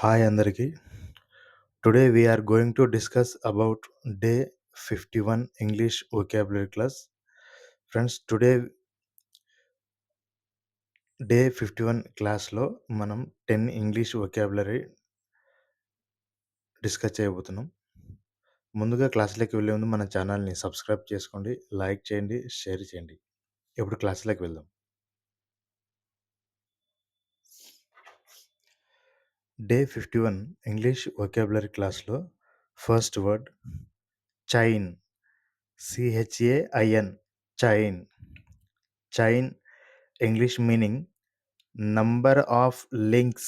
Hi Andariki. Today we are going to discuss about day 51 English vocabulary class. Friends, today day 51 క్లాస్లో మనం 10 English vocabulary discuss చేయబోతున్నాం. ముందుగా క్లాసులోకి వెళ్ళే ముందు మన ఛానల్ని సబ్స్క్రైబ్ చేసుకోండి, లైక్ చేయండి, షేర్ చేయండి. ఇప్పుడు క్లాసులోకి వెళ్దాం. డే 51 ఇంగ్లీష్ vocabulary క్లాస్లో first word chain, CHAIN, chain. Chain English meaning number of links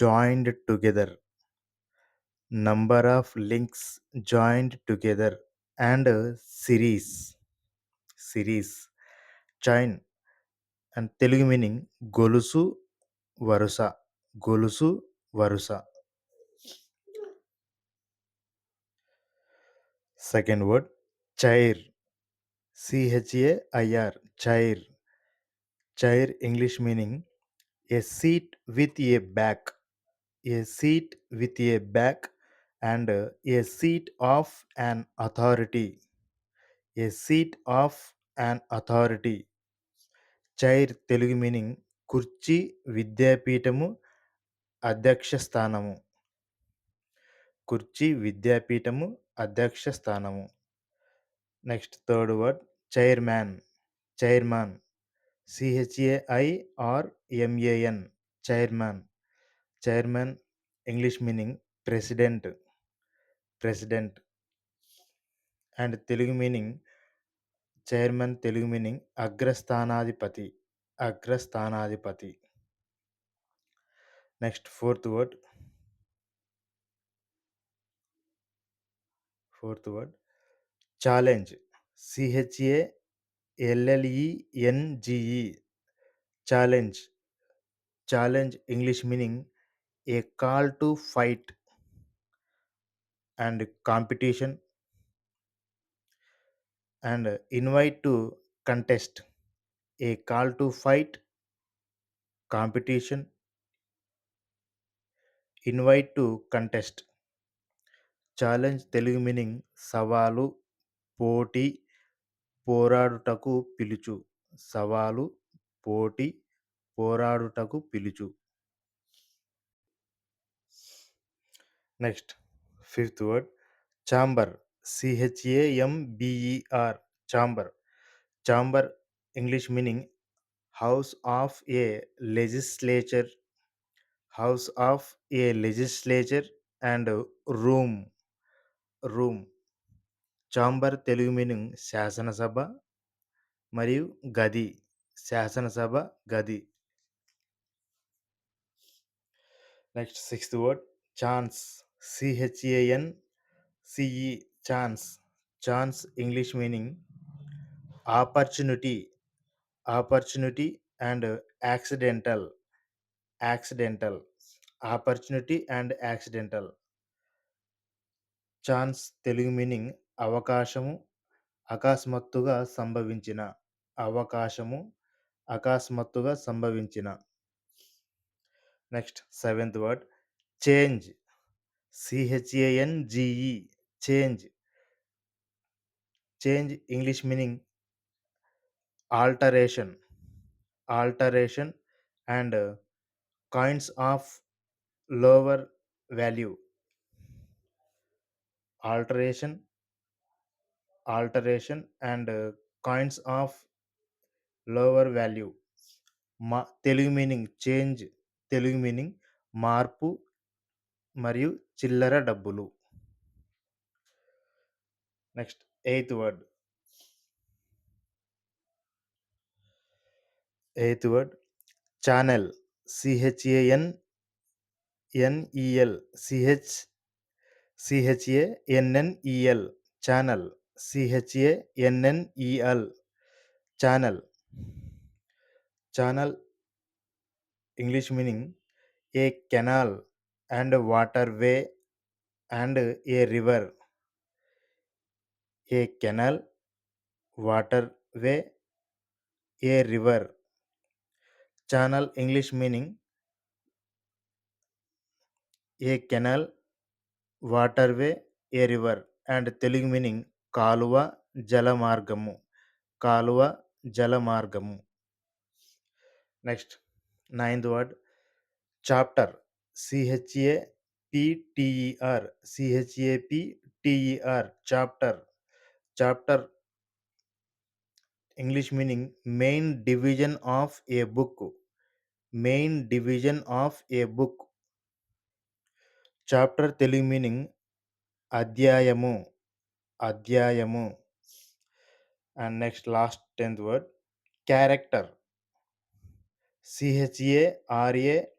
joined together, number of links joined together, and series. Chain and Telugu meaning golusu varusa, golusu varusa. Second word chair, CHAIR, chair. Chair English meaning a seat with a back, a seat with a back, and a seat of an authority, a seat of an authority. Chair Telugu meaning కుర్చీ, విద్యాపీఠము, అధ్యక్ష స్థానము, కుర్చీ, విద్యాపీఠము, అధ్యక్ష స్థానము. Next third word chairman, chairman, CHAIRMAN, chairman. Chairman English meaning president, president. And Telugu meaning chairman Telugu meaning అగ్రస్థానాధిపతి, అగ్రస్థానాధిపతి. Next fourth word challenge, CHALLENGE, challenge. Challenge English meaning a call to fight and competition, and invite to contest, a call to fight, competition, invite to contest. Challenge Telugu meaning సవాలు, పోటీ, పోరాడుటకు పిలుచు, సవాలు, పోటీ, పోరాడుటకు పిలుచు. Next fifth word chamber, CHAMBER, chamber. Chamber English meaning house of a legislature, house of a legislature, and room, room. Chamber Telugu meaning శాసనసభ మరియు గది, శాసనసభ గది. Next sixth word chance, CHANCE, chance. Chance English meaning opportunity, opportunity, and accidental, accidental. Opportunity and accidental. Chance Telugu meaning అవకాశము, అకస్మాత్తుగా సంభవించిన, అవకాశము, అకస్మాత్తుగా సంభవించిన. Next seventh word change, CHANGE, change. Change English meaning alteration, alteration, and coins of lower value, alteration, alteration, and coins of lower value. Telugu meaning change Telugu meaning మార్పు మరియు చిల్లర డబ్బులు. Next eighth word channel, CHANNEL, CHANNEL, channel, CHANNEL, channel. Channel English meaning a canal and waterway and a river, a canal, waterway, a river. Channel English meaning a canal, waterway, a river and Telugu meaning కాలువ, జలమార్గము. కాలువ, జలమార్గము. Next ninth word chapter. CHAPTER. CHAPTER. Chapter. Chapter English meaning main division of a book. Main division of a book. Chapter Telugu meaning అధ్యాయము. అధ్యాయము. And next last 10th word character. CHARACTER.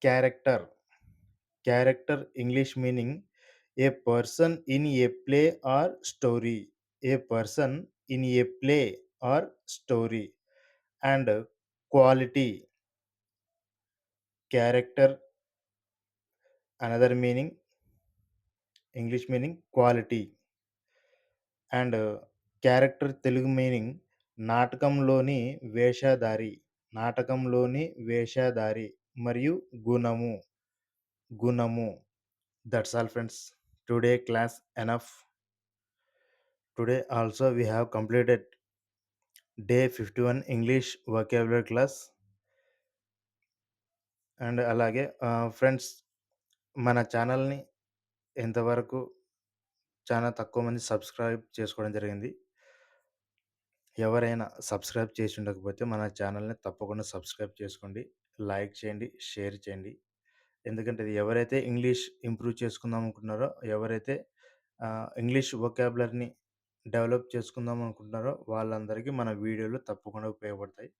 Character. Character English meaning a person in a play or story. A person in a play or story. And quality. Character another meaning English meaning quality. And character Telugu meaning నాటకంలోని వేషధారి. నాటకంలోని వేషధారి మరియు గుణము. గుణము. That's all friends. Today class enough. Today also we have completed day 51 English vocabulary class. And అలాగే friends మన ఛానల్ని ఇంతవరకు చాలా తక్కువ మంది సబ్స్క్రైబ్ చేసుకోవడం జరిగింది. ఎవరైనా సబ్స్క్రైబ్ చేసి ఉండకపోతే మన ఛానల్ని తప్పకుండా సబ్స్క్రైబ్ చేసుకోండి, లైక్ చేయండి, షేర్ చేయండి. ఎందుకంటే ఇది ఎవరైతే ఇంగ్లీష్ ఇంప్రూవ్ చేసుకుందాం అనుకుంటున్నారో, ఎవరైతే ఇంగ్లీష్ వొకాబులరీని డెవలప్ చేసుకుందాం అనుకుంటున్నారో వాళ్ళందరికీ మన వీడియోలు తప్పకుండా ఉపయోగపడతాయి.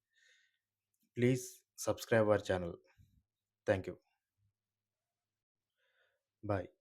Please subscribe our channel. Thank you. Bye.